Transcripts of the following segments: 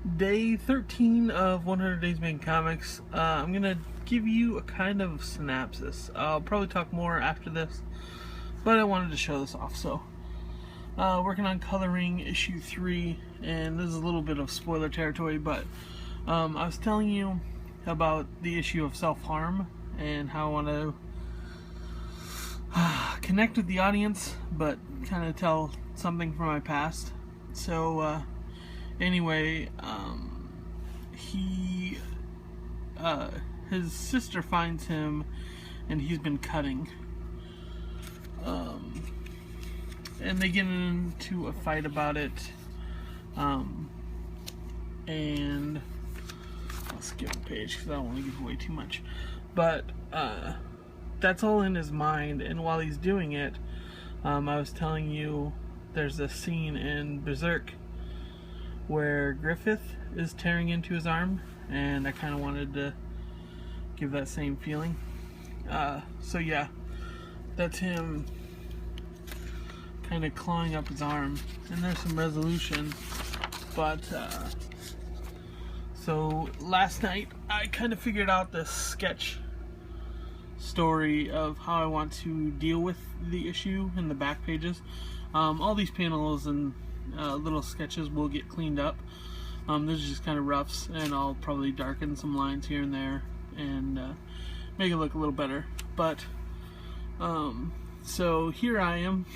Day 13 of 100 Days Making Comics. I'm going to give you a kind of synopsis. I'll probably talk more after this, but I wanted to show this off. So, working on coloring issue 3, and this is a little bit of spoiler territory, but I was telling you about the issue of self-harm and how I want to connect with the audience, but kind of tell something from my past. So, anyway, his sister finds him, and he's been cutting. And they get into a fight about it. And I'll skip a page because I don't want to give away too much. But that's all in his mind, and while he's doing it, I was telling you there's a scene in Berserk where Griffith is tearing into his arm, and I kind of wanted to give that same feeling. So yeah, that's him kind of clawing up his arm, and there's some resolution. But so last night I kind of figured out this sketch story of how I want to deal with the issue in the back pages. All these panels and little sketches will get cleaned up. This is just kind of roughs, and I'll probably darken some lines here and there and make it look a little better. But so here I am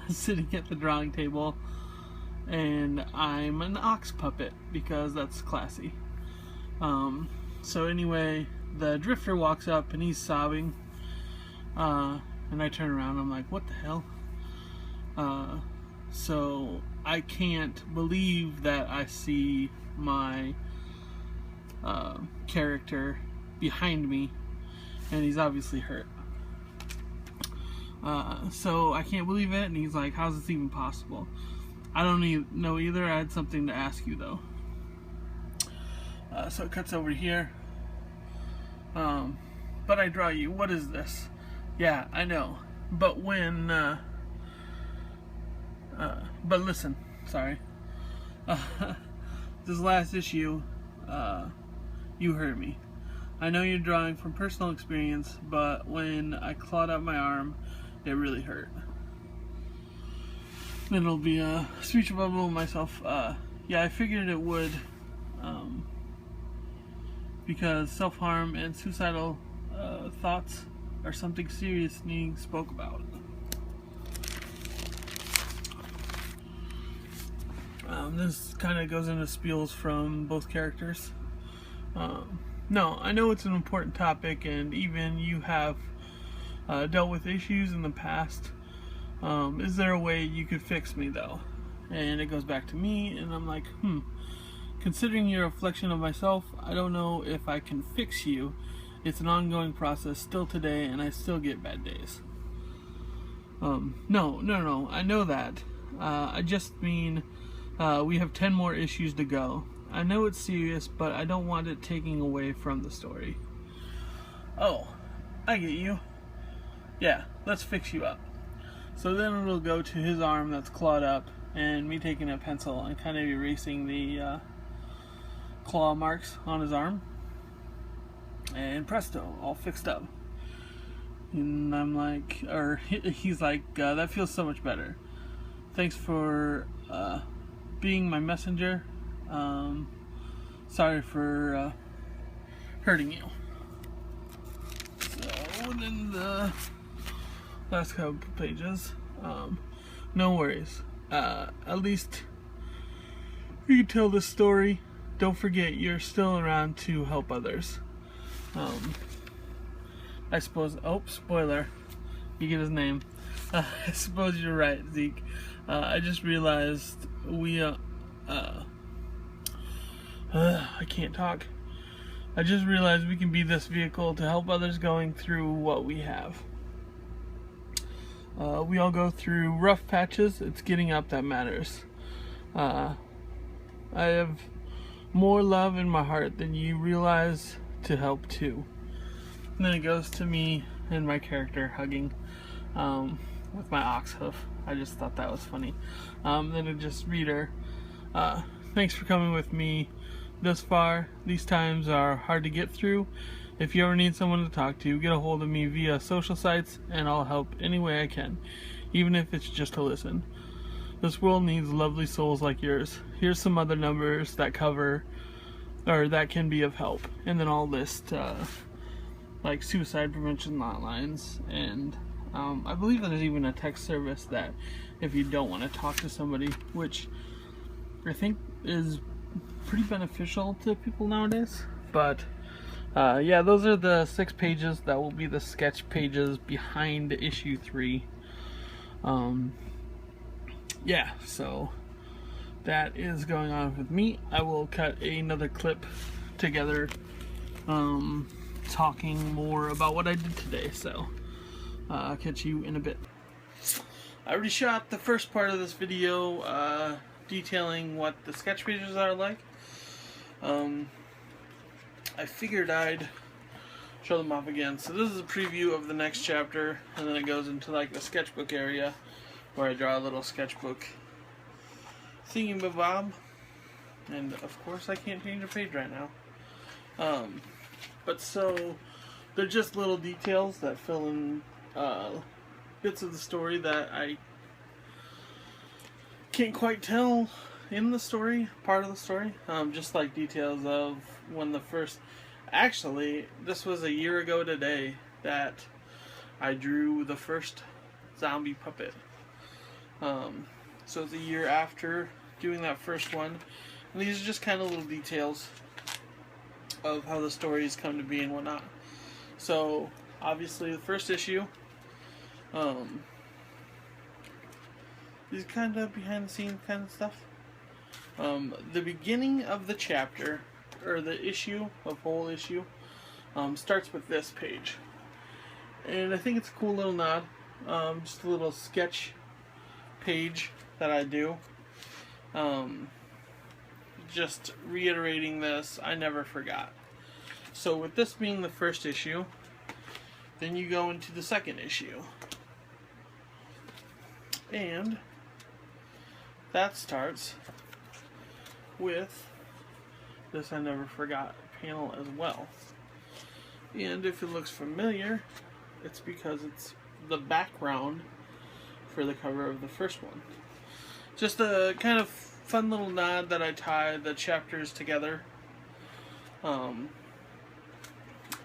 sitting at the drawing table, and I'm an ox puppet because that's classy. So anyway, the drifter walks up and he's sobbing, and I turn around and I'm like, what the hell? So I can't believe that I see my character behind me, and he's obviously hurt. So I can't believe it, and he's like, how's this even possible? I don't know either. I had something to ask you though. So it cuts over here. But I draw you. What is this? Yeah, I know. But when but listen, sorry. This last issue, you heard me. I know you're drawing from personal experience, but when I clawed up my arm, it really hurt. Then it'll be a speech bubble with myself. Yeah, I figured it would, because self-harm and suicidal thoughts are something serious needing spoke about. This kind of goes into spiels from both characters. No, I know it's an important topic, and even you have dealt with issues in the past. Is there a way you could fix me though? And it goes back to me, and I'm like, considering you're a reflection of myself, I don't know if I can fix you. It's an ongoing process still today, and I still get bad days. No, I know that. I just mean we have 10 more issues to go. I know it's serious, but I don't want it taking away from the story. Oh, I get you. Yeah, let's fix you up. So then it'll go to his arm that's clawed up, and me taking a pencil and kind of erasing the claw marks on his arm. And presto, all fixed up. And I'm like, or he's like, that feels so much better. Thanks for being my messenger. Sorry for hurting you. So then the last couple pages, no worries. At least you can tell this story. Don't forget, you're still around to help others. I suppose, oh, spoiler, you get his name. I suppose you're right, Zeke. I just realized I can't talk. I just realized we can be this vehicle to help others going through what we have. We all go through rough patches. It's getting up that matters. I have more love in my heart than you realize to help too. And then it goes to me and my character hugging with my ox hoof. I just thought that was funny. Then it just reader. thanks for coming with me this far. These times are hard to get through. If you ever need someone to talk to, get a hold of me via social sites and I'll help any way I can, even if it's just to listen. This world needs lovely souls like yours. Here's some other numbers that cover, or that can be of help, and then I'll list like suicide prevention hotlines, and I believe there's even a text service that if you don't want to talk to somebody, which I think is pretty beneficial to people nowadays. But yeah, those are the 6 pages that will be the sketch pages behind issue 3. Yeah, so that is going on with me. I will cut another clip together talking more about what I did today, so I'll catch you in a bit. I already shot the first part of this video detailing what the sketch pages are like. I figured I'd show them off again. So this is a preview of the next chapter, and then it goes into like the sketchbook area where I draw a little sketchbook thingy-mabob. And of course I can't change a page right now. But so they're just little details that fill in bits of the story that I can't quite tell in the story, part of the story. Just like details of when the first... Actually, this was a year ago today that I drew the first zombie puppet. So it's a year after doing that first one. And these are just kind of little details of how the stories come to be and whatnot. So, obviously the first issue, these kind of behind the scenes kind of stuff. The beginning of the chapter, or the issue, the whole issue, starts with this page. And I think it's a cool little nod. Just a little sketch page that I do. Just reiterating this, I never forgot. So with this being the first issue, then you go into the second issue. And that starts with this I never forgot panel as well. And if it looks familiar, it's because it's the background for the cover of the first one. Just a kind of fun little nod that I tie the chapters together. And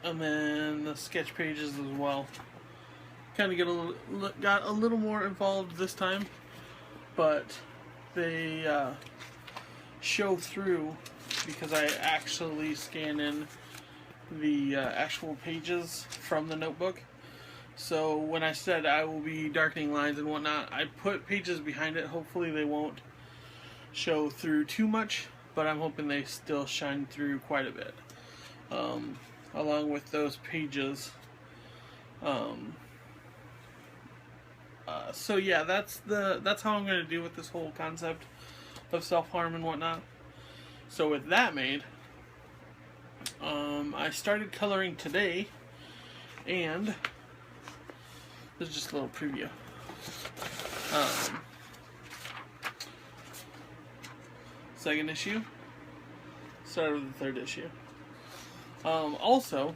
then the sketch pages as well. Kind of got a little more involved this time, but they show through because I actually scan in the actual pages from the notebook. So when I said I will be darkening lines and whatnot, I put pages behind it. Hopefully they won't show through too much, but I'm hoping they still shine through quite a bit. Along with those pages. So yeah, that's how I'm going to deal with this whole concept of self-harm and whatnot. So with that made, I started coloring today, and this is just a little preview. Second issue, started with the third issue. Also,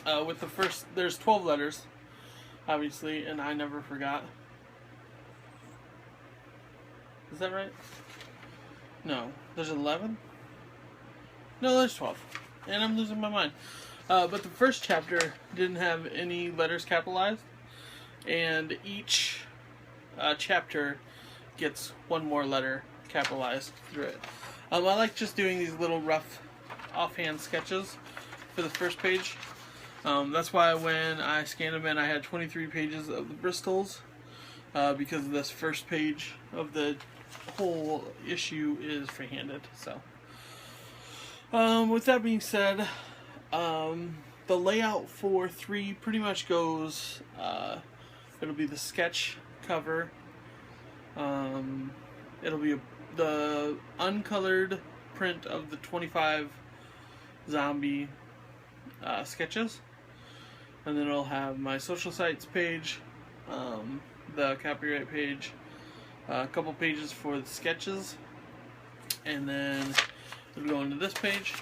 with the first, there's 12 letters, obviously, and I never forgot. Is that right? No, there's 11? No, there's 12. And I'm losing my mind. But the first chapter didn't have any letters capitalized, and each chapter gets one more letter capitalized through it. I like just doing these little rough offhand sketches for the first page. That's why when I scanned them in, I had 23 pages of the Bristols, because this first page of the whole issue is freehanded. So, with that being said, the layout for 3 pretty much goes, it'll be the sketch cover, it'll be the uncolored print of the 25 zombie sketches, and then it'll have my social sites page, the copyright page, a couple pages for the sketches, And then we'll go into this page,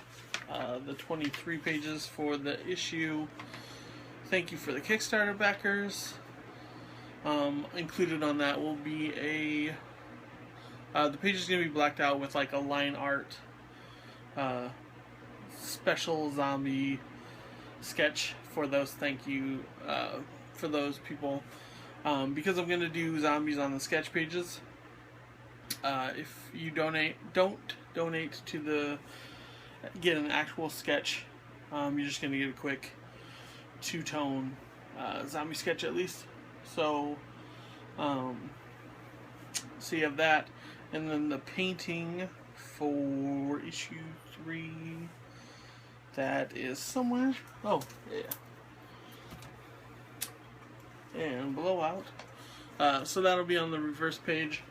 the 23 pages for the issue. Thank you for the Kickstarter backers. Included on that will be the page is going to be blacked out with like a line art special zombie sketch for those thank you for those people, because I'm going to do zombies on the sketch pages. If you don't donate to get an actual sketch, you're just going to get a quick two-tone zombie sketch at least. So so you have that, and then the painting for issue 3, that is somewhere. Oh, yeah. And blowout. So that'll be on the reverse page.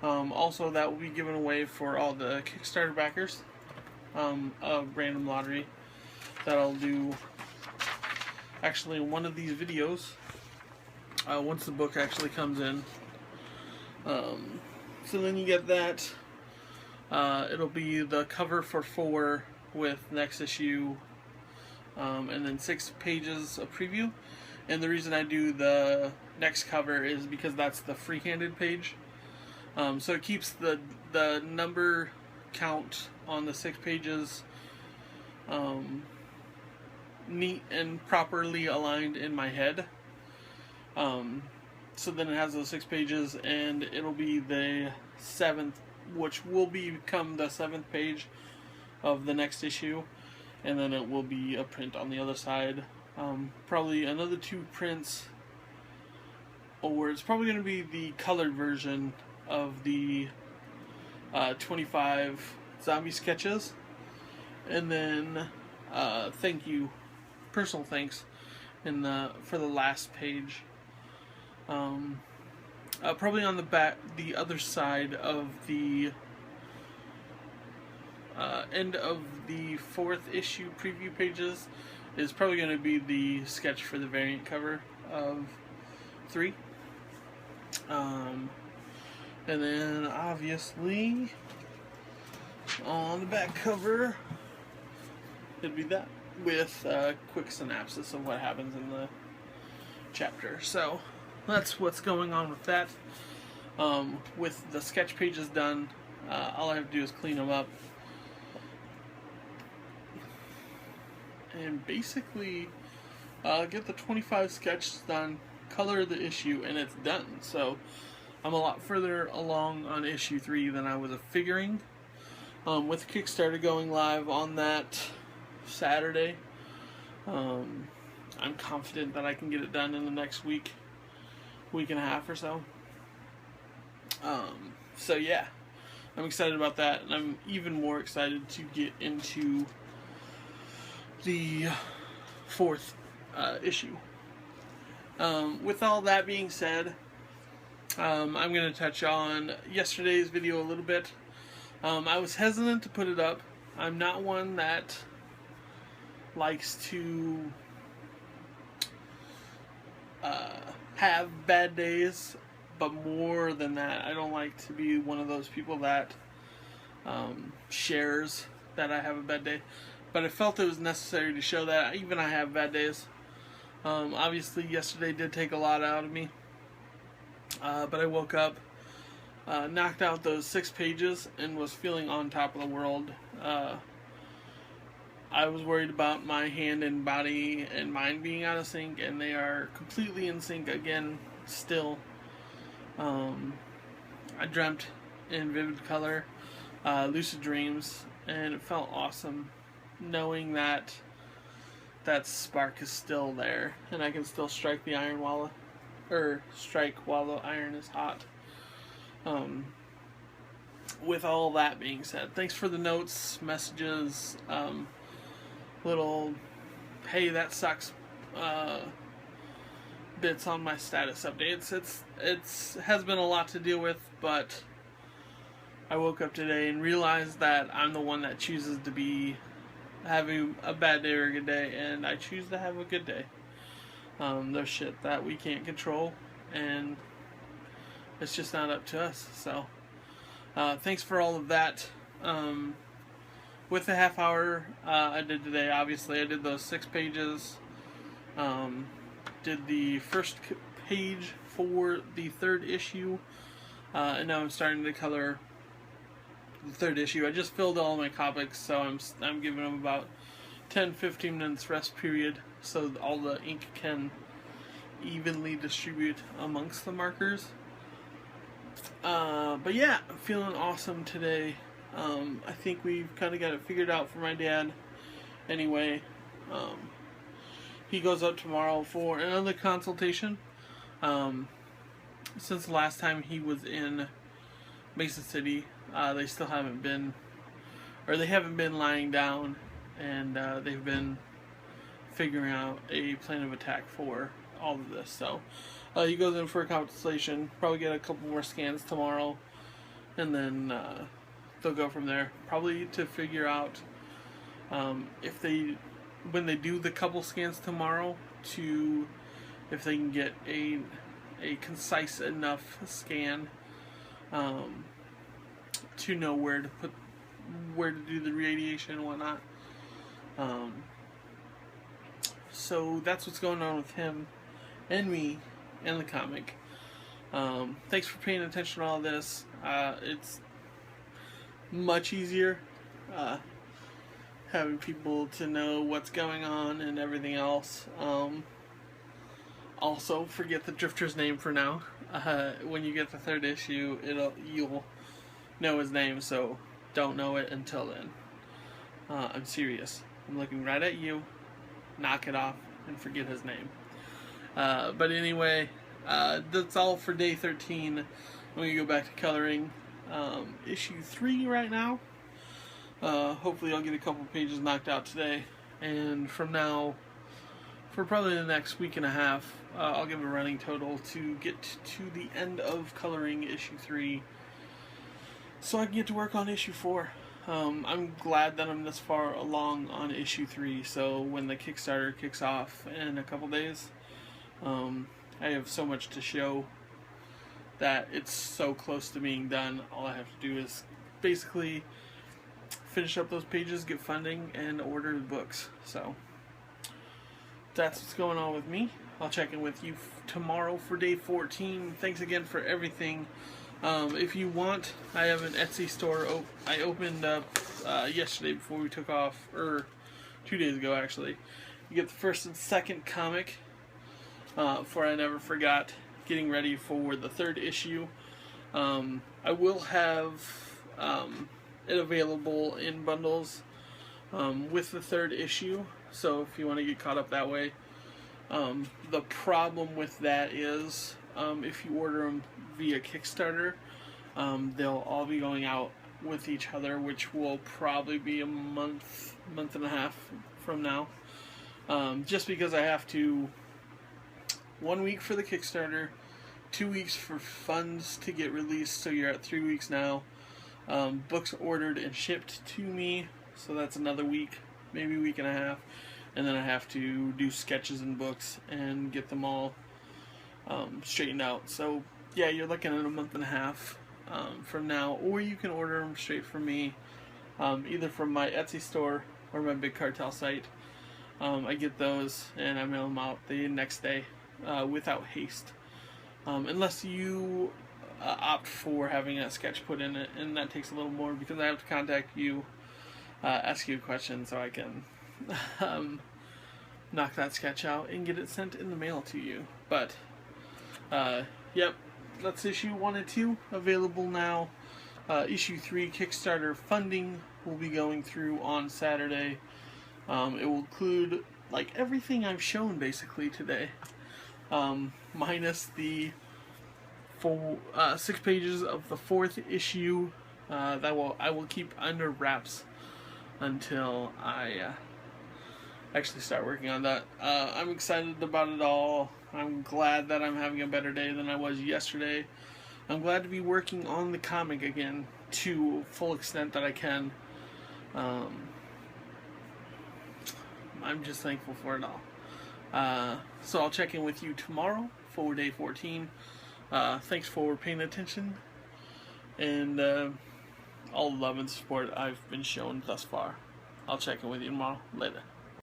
Also, that will be given away for all the Kickstarter backers. A random lottery that I'll do actually in one of these videos. Once the book actually comes in. So then you get that. It'll be the cover for 4 with next issue, and then 6 pages of preview. And the reason I do the next cover is because that's the free-handed page. So it keeps the number count on the 6 pages neat and properly aligned in my head. So then it has those 6 pages, and it'll be the 7th, which will become the 7th page of the next issue, and then it will be a print on the other side. Probably another 2 prints, or it's probably going to be the colored version of the 25 zombie sketches, and then thank you, personal thanks, for the last page. Probably on the back, the other side of the end of the 4th issue preview pages is probably going to be the sketch for the variant cover of 3. And then obviously on the back cover it'd be that with a quick synopsis of what happens in the chapter. So that's what's going on with that. With the sketch pages done, all I have to do is clean them up and basically get the 25 sketches done, color the issue, and it's done. So I'm a lot further along on issue 3 than I was figuring. With Kickstarter going live on that Saturday, I'm confident that I can get it done in the next week and a half or so. So yeah, I'm excited about that, and I'm even more excited to get into the 4th issue. With all that being said, I'm going to touch on yesterday's video a little bit. I was hesitant to put it up. I'm not one that likes to have bad days, but more than that, I don't like to be one of those people that shares that I have a bad day. But I felt it was necessary to show that even I have bad days. Obviously, yesterday did take a lot out of me. But I woke up, knocked out those 6 pages, and was feeling on top of the world. I was worried about my hand and body and mind being out of sync, and they are completely in sync again, still. I dreamt in vivid color, lucid dreams, and it felt awesome knowing that that spark is still there, and I can still strike the iron while the iron is hot. With all that being said, thanks for the notes, messages, little hey that sucks bits on my status updates. It's has been a lot to deal with, but I woke up today and realized that I'm the one that chooses to be having a bad day or a good day, and I choose to have a good day. There's shit that we can't control, and it's just not up to us. So Thanks for all of that. With the half hour I did today, obviously I did those 6 pages. Did the first page for the 3rd issue, and now I'm starting to color the 3rd issue. I just filled all my comics, so I'm giving them about 10-15 minutes rest period, so all the ink can evenly distribute amongst the markers. But yeah, I'm feeling awesome today. I think we've kind of got it figured out for my dad. Anyway, he goes up tomorrow for another consultation. Since the last time he was in Mason City, they still haven't been, or they haven't been lying down, and they've been figuring out a plan of attack for all of this. So he goes in for a consultation, probably get a couple more scans tomorrow, and then they'll go from there, probably to figure out if they, when they do the couple scans tomorrow, if they can get a concise enough scan to know where to do the radiation and whatnot. So that's what's going on with him and me and the comic. Thanks for paying attention to all this. It's much easier having people to know what's going on and everything else. Also, forget the Drifter's name for now. When you get the 3rd issue, you'll know his name, so don't know it until then. I'm serious. I'm looking right at you. Knock it off and forget his name. But anyway, that's all for day 13. I'm going to go back to coloring issue 3 right now. Hopefully I'll get a couple pages knocked out today. And from now, for probably the next week and a half, I'll give a running total to get to the end of coloring issue 3, so I can get to work on issue 4. I'm glad that I'm this far along on issue 3, so when the Kickstarter kicks off in a couple days, I have so much to show that it's so close to being done. All I have to do is basically finish up those pages, get funding, and order the books. So that's what's going on with me. I'll check in with you tomorrow for day 14. Thanks again for everything. If you want, I have an Etsy store I opened up yesterday before we took off, or 2 days ago actually. You get the 1st and 2nd comic for I Never Forgot, getting ready for the 3rd issue. I will have it available in bundles with the 3rd issue, so if you want to get caught up that way. The problem with that is if you order them via Kickstarter, they'll all be going out with each other, which will probably be a month and a half from now. Just because I have to, 1 week for the Kickstarter, 2 weeks for funds to get released, so you're at 3 weeks now. Books ordered and shipped to me, so that's another week, maybe a week and a half. And then I have to do sketches and books and get them all straightened out. So yeah, you're looking at a month and a half from now, or you can order them straight from me, either from my Etsy store or my Big Cartel site. I get those and I mail them out the next day without haste, unless you opt for having a sketch put in it, and that takes a little more because I have to contact you, ask you a question so I can knock that sketch out and get it sent in the mail to you. But yep, that's issue 1 and 2 available now. Issue 3 Kickstarter funding will be going through on Saturday. It will include like everything I've shown basically today, minus the 6 pages of the 4th issue that I will keep under wraps until I actually start working on that. I'm excited about it all. I'm glad that I'm having a better day than I was yesterday. I'm glad to be working on the comic again to full extent that I can. I'm just thankful for it all. So I'll check in with you tomorrow for day 14. Thanks for paying attention, and all love and support I've been shown thus far. I'll check in with you tomorrow. Later.